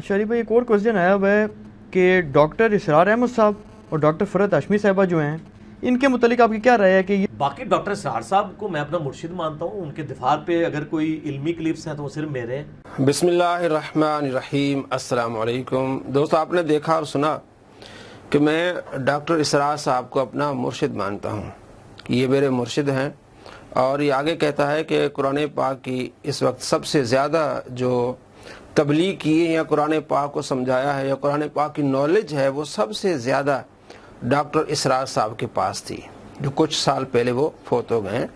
शरीफ भाई, एक और क्वेश्चन आया हुआ है कि डॉक्टर इसरार अहमद साहब और डॉक्टर फरहत हाशमी साहिबा जो हैं, इनके मुतालिक आपकी क्या राय है कि ये बाकी डॉक्टर इसरार साहब को मैं अपना मुर्शिद मानता हूँ, उनके दिफार पे अगर कोई इल्मी क्लिप्स हैं तो वो सिर्फ मेरे हैं। बिस्मिल्लाहिर्रहमानिर्रहीम, अस्सलाम वालेकुम। दोस्तों, आपने देखा और सुना कि मैं डॉक्टर इसरार साहब को अपना मुर्शिद मानता हूँ, ये मेरे मुर्शिद हैं। और ये आगे कहता है कि कुरान पाक की इस वक्त सबसे ज़्यादा जो तबलीग की है या कुरान पाक को समझाया है या कुरान पाक की नॉलेज है, वो सबसे ज़्यादा डॉक्टर इसरार साहब के पास थी, जो कुछ साल पहले वो फोत हो गए हैं।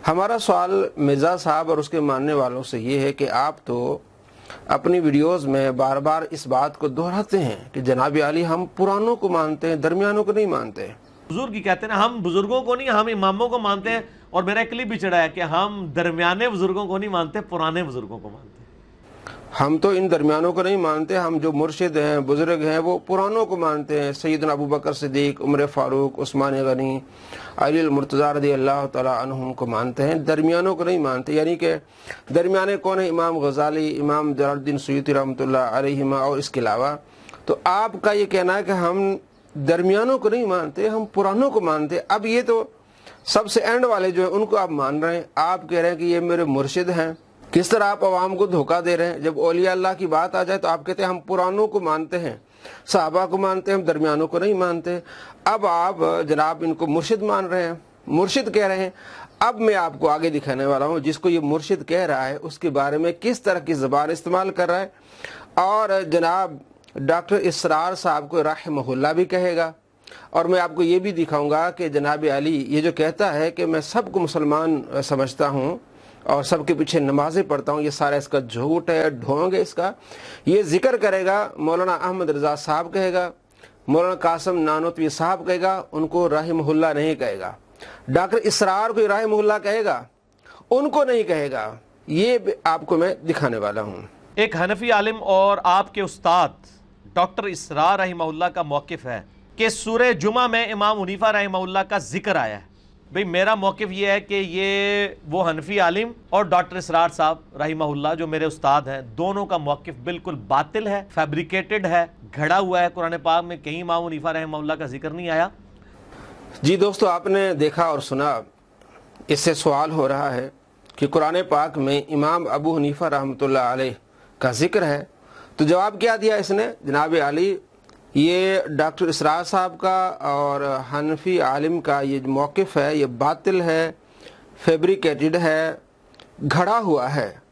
हमारा सवाल मिर्ज़ा साहब और उसके मानने वालों से ये है कि आप तो अपनी वीडियोस में बार बार इस बात को दोहराते हैं कि जनाब अली हम पुरानों को मानते हैं, दरमियानों को नहीं मानते। बुजुर्ग ही कहते हैं ना, हम बुजुर्गों को नहीं, हम इमामों को मानते हैं। और मेरा एक क्लिप भी चढ़ा है कि हम दरमियाने बुजुर्गों को नहीं मानते, पुराने बुजुर्गों को मानते हैं। हम तो इन दरमियानों को नहीं मानते, हम जो मुर्शिद हैं, बुजुर्ग हैं, वो पुरानों को मानते हैं। सैयदना अबू बकर सिद्दीक, उमर फारूक, उस्मान गनी, अली मुर्तज़ा रज़ियल्लाहु तआला अन्हुम को मानते हैं, दरमियानों को नहीं मानते। यानी कि दरमियाने कौन है? इमाम गज़ाली, इमाम जलालुद्दीन सुयूती रहमतुल्लाह अलैहिमा और इसके अलावा। तो आपका ये कहना है कि हम दरमियानों को नहीं मानते, हम पुरानों को मानते। अब ये तो सबसे एंड वाले जो है उनको आप मान रहे हैं। आप कह रहे हैं कि ये मेरे मुर्शिद हैं। किस तरह आप आवाम को धोखा दे रहे हैं? जब औलिया अल्लाह की बात आ जाए तो आप कहते हैं हम पुरानों को मानते हैं, सहाबा को मानते हैं, हम दरमियानों को नहीं मानते। अब आप जनाब इनको मुर्शिद मान रहे हैं, मुर्शिद कह रहे हैं। अब मैं आपको आगे दिखाने वाला हूँ जिसको ये मुर्शिद कह रहा है उसके बारे में किस तरह की ज़बान इस्तेमाल कर रहा है। और जनाब डॉक्टर इसरार साहब को रहमहुल्लाह भी कहेगा। और मैं आपको ये भी दिखाऊंगा कि जनाब अली ये जो कहता है कि मैं सबको मुसलमान समझता हूँ और सबके पीछे नमाजें पढ़ता हूँ, ये सारा इसका झूठ है, ढोंग है इसका। ये जिक्र करेगा मौलाना अहमद रज़ा साहब कहेगा, मौलाना कासिम नानोतवी साहब कहेगा, उनको रहमहुल्लाह नहीं कहेगा। डॉक्टर इसरार को रहमहुल्लाह कहेगा, उनको नहीं कहेगा। ये आपको मैं दिखाने वाला हूँ। एक हनफी आलिम और आपके उस्ताद डॉक्टर इसरार रहमहुल्लाह का मौक़िफ़ है कि सूरह जुमा में इमाम हनीफा रहमहुल्लाह का जिक्र आया है। भाई मेरा मौक़िफ़ ये है कि ये वो हनफी आलिम और डॉक्टर इसरार साहब रहमहुल्लाह जो मेरे उस्ताद हैं, दोनों का मौक़िफ़ बिल्कुल बातिल है, फैब्रिकेटेड है, घड़ा हुआ है। कुरान पाक में कहीं इमाम हनीफा रहमहुल्लाह का जिक्र नहीं आया। जी दोस्तों, आपने देखा और सुना, इससे सवाल हो रहा है कि कुरान पाक में इमाम अबू हनीफा रहमतुल्लाह अलैह का जिक्र है। तो जवाब क्या दिया इसने? जनाब अली ये डॉक्टर इसरार साहब का और हनफी आलिम का ये मौक़िफ़ है, ये बातिल है, फैब्रिकेटेड है, घड़ा हुआ है।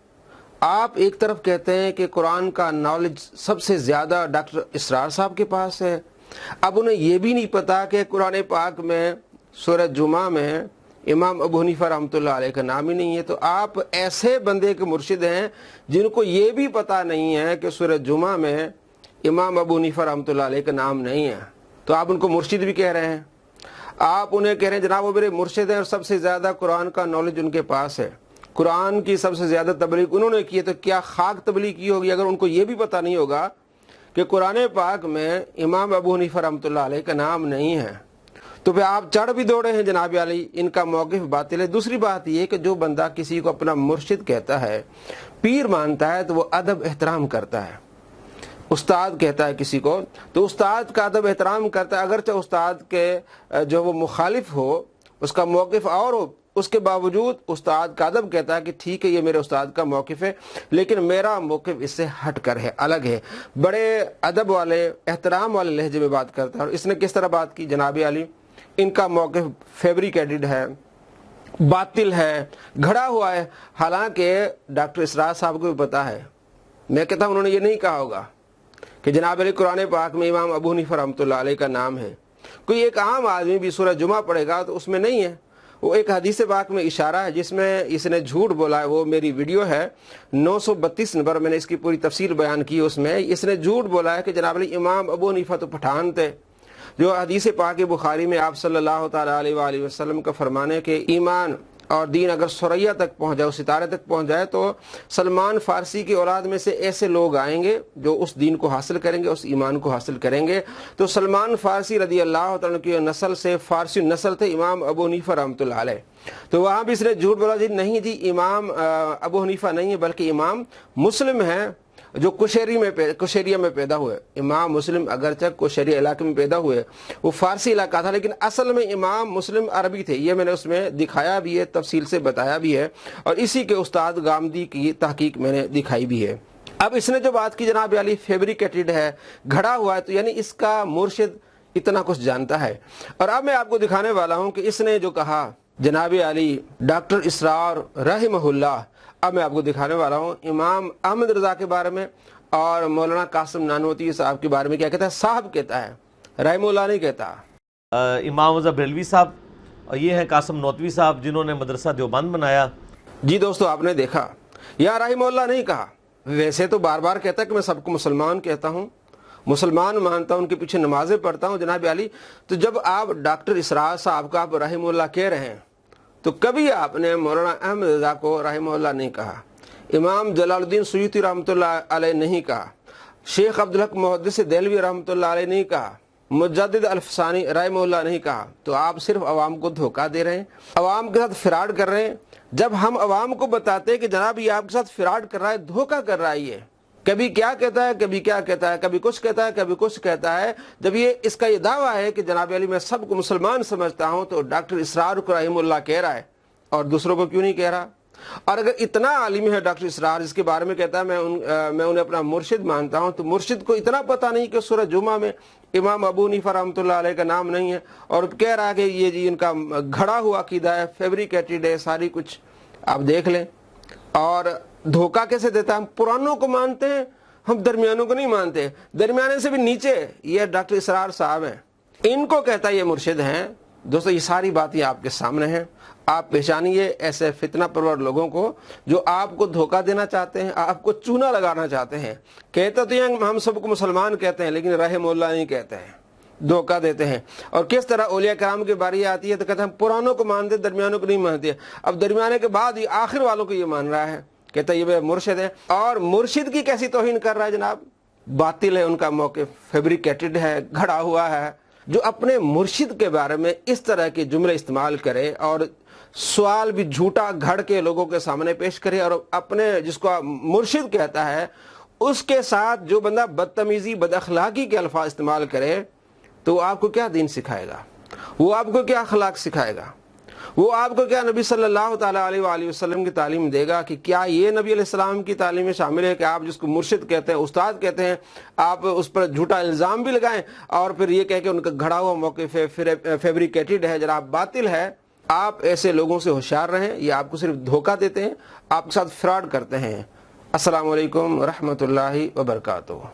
आप एक तरफ कहते हैं कि कुरान का नॉलेज सबसे ज़्यादा डॉक्टर इसरार साहब के पास है। अब उन्हें ये भी नहीं पता कि कुरान पाक में सूरह जुमा में इमाम अबू हनीफा रहमतुल्लाह अलैह का नाम ही नहीं है। तो आप ऐसे बंदे के मुर्शिद हैं जिनको ये भी पता नहीं है कि सूरह जुमा में इमाम अबू हनीफा रहमतुल्लाह अलैह का नाम नहीं है, तो आप उनको मुर्शिद भी कह रहे हैं। आप उन्हें कह रहे हैं जनाब वो मेरे मुर्शिद हैं और सबसे ज़्यादा कुरान का नॉलेज उनके पास है, कुरान की सबसे ज़्यादा तबलीग उन्होंने की है। तो क्या खाक तबलीग की होगी अगर उनको ये भी पता नहीं होगा कि कुरान पाक में इमाम अबू हनीफा रहमतुल्लाह अलैह का नाम नहीं है? तो फिर आप चढ़ भी दौड़े हैं जनाब अली, इनका मौक़िफ़ बातिल है। दूसरी बात ये कि जो बंदा किसी को अपना मुर्शिद कहता है, पीर मानता है, तो वो अदब एहतराम करता है। उस्ताद कहता है किसी को तो उस्ताद का अदब एहतराम करता है, अगरचे उस्ताद के जो वो मुखालिफ हो, उसका मौक़िफ़ और हो, उसके बावजूद उस्ताद का अदब कहता है कि ठीक है ये मेरे उस्ताद का मौक़िफ़ है, लेकिन मेरा मौक़िफ़ इससे हट कर है, अलग है। बड़े अदब वाले, एहतराम वाले लहजे में बात करता है। और इसने किस तरह बात की? जनाब अली इनका मौक़िफ़ फैब्रिकेटेड है, बातिल है, घड़ा हुआ है। हालांकि डॉक्टर इसरार साहब को भी पता है। मैं कहता हूँ उन्होंने ये नहीं कहा होगा कि जनाब अली कुरान पाक में इमाम अबू हनीफा रहमतुल्लाह अलैह का नाम है। कोई एक आम आदमी भी सूरह जुमा पढ़ेगा तो उसमें नहीं है। वो एक हदीस पाक में इशारा है जिसमें इसने झूठ बोला है। वो मेरी वीडियो है 932 नंबर, मैंने इसकी पूरी तफसील बयान की। उसमें इसने झूठ बोला है कि जनाब अली इमाम अबू हनीफा तो पठान थे। जो हदीस पाक बुखारी में आप सल्लल्लाहु तआला अलैहि वसल्लम का फरमाने के ईमान और दीन अगर सुरैया तक पहुंच जाए, सितारे तक पहुंच जाए, तो सलमान फारसी की औलाद में से ऐसे लोग आएंगे जो उस दीन को हासिल करेंगे, उस ईमान को हासिल करेंगे। तो सलमान फारसी रदी अल्लाह तआला की नस्ल से फारसी नस्ल थे इमाम अबू हनीफा रहमतुल्लाह अलैह। तो वहाँ भी इसने झूठ बोला जी नहीं जी, इमाम अबू हनीफा नहीं है बल्कि इमाम मुस्लिम है। जो कुशेरिया में पैदा हुए। इमाम मुस्लिम अगरचे कुशेरिया इलाके में पैदा हुए, वो फारसी इलाका था, लेकिन असल में इमाम मुस्लिम अरबी थे। ये मैंने उसमें दिखाया भी है, तफसील से बताया भी है, और इसी के उस्ताद गामदी की तहकीक मैंने दिखाई भी है। अब इसने जो बात की जनाब अली फैब्रिकेटेड है, घड़ा हुआ है, तो यानी इसका मुर्शिद इतना कुछ जानता है। और अब मैं आपको दिखाने वाला हूँ कि इसने जो कहा जनाब अली डॉक्टर इसरार रहमहुल्लाह, अब मैं आपको दिखाने वाला हूँ इमाम अहमद रजा के बारे में और मौलाना कासिम नानवती साहब के बारे में क्या कहता है। साहब कहता है, रहमुल्लाह नहीं कहता। इमाम रजा बरेलवी साहब, और ये हैं कासिम नौतवी साहब जिन्होंने मदरसा देवबंद बनाया। जी दोस्तों, आपने देखा, या रहमुल्लाह नहीं कहा। वैसे तो बार बार कहता है कि मैं सबको मुसलमान कहता हूँ, मुसलमान मानता हूँ, उनके पीछे नमाजें पढ़ता हूँ जनाब अली। तो जब आप डॉक्टर इसरार साहब का आप रहमुल्लाह कह रहे हैं, तो कभी आपने मौलाना अहमद रजा को रहमुल्लाह नहीं कहा, इमाम जलालुद्दीन सुयूती रहमतुल्लाह अलैह नहीं कहा, शेख अब्दुल हक मुहद्दिस देलवी रहमतुल्लाह अलैह नहीं कहा, मुजद्दिद अल-फसानी रहमतुल्लाह नहीं कहा। तो आप सिर्फ अवाम को धोखा दे रहे हैं, अवाम के साथ फ्रॉड कर रहे हैं। जब हम अवाम को बताते हैं कि जनाब ये आपके साथ फ्रॉड कर रहा है, धोखा कर रहा है, ये कभी क्या कहता है, कभी क्या कहता है, कभी कुछ कहता है, कभी कुछ कहता है। जब ये इसका ये दावा है कि जनाब अली मैं सबको मुसलमान समझता हूं, तो डॉक्टर इसरार को रहमुल्लाह कह रहा है और दूसरों को क्यों नहीं कह रहा। और अगर इतना आलिम है डॉक्टर इसरार, जिसके बारे में कहता है मैं उन्हें अपना मुर्शिद मानता हूं, तो मुर्शिद को इतना पता नहीं कि सूरह जुमा में इमाम अबू हनीफा रहमतुल्लाह अलैह का नाम नहीं है, और कह रहा है कि ये जी इनका घड़ा हुआ अकीदा है, फैब्रिकेटेड है, सारी कुछ आप देख लें। और धोखा कैसे देता है, हम पुरानों को मानते हैं, हम दरमियानों को नहीं मानते। दरमियाने से भी नीचे ये डॉक्टर इसरार साहब हैं, इनको कहता है ये मुर्शिद हैं। दोस्तों, ये सारी बातें आपके सामने हैं, आप पहचानिए ऐसे फितना परवर लोगों को जो आपको धोखा देना चाहते हैं, आपको चूना लगाना चाहते हैं। कहते तो ये हम सबको मुसलमान कहते हैं, लेकिन रहमुल्लाह नहीं कहते हैं, धोखा देते हैं। और किस तरह औलिया कराम की बारी आती है तो कहते हैं हम पुरानों को मानते, दरमियानों को नहीं मानते। अब दरमियाने के बाद ही आखिर वालों को ये मान रहा है, कहता है ये मुर्शिद है। और मुर्शिद की कैसी तौहीन कर रहा है जनाब, बातिल है उनका मौक़िफ़, फैब्रिकेटेड है, घड़ा हुआ है। जो अपने मुर्शिद के बारे में इस तरह के जुमले इस्तेमाल करे और सवाल भी झूठा घड़ के लोगों के सामने पेश करे, और अपने जिसको मुर्शिद कहता है उसके साथ जो बंदा बदतमीजी बदअखलाकी के अल्फाज इस्तेमाल करे, तो आपको क्या दीन सिखाएगा, वो आपको क्या अखलाक सिखाएगा, वो आपको क्या नबी सल्लल्लाहु ताला अलैहि वसल्लम की तालीम देगा। कि क्या ये नबी अलैहिस्सलाम की तालीम में शामिल है कि आप जिसको मुर्शिद कहते हैं, उस्ताद कहते हैं, आप उस पर झूठा इल्ज़ाम भी लगाएं और फिर ये कह के उनका घड़ा हुआ मौक़िफ़ है, फैब्रिकेटेड है, जरा बातिल है। आप ऐसे लोगों से होशियार रहें, ये आपको सिर्फ धोखा देते हैं, आपके साथ फ्रॉड करते हैं। अस्सलामु अलैकुम रहमतुल्लाहि व बरकातुहू।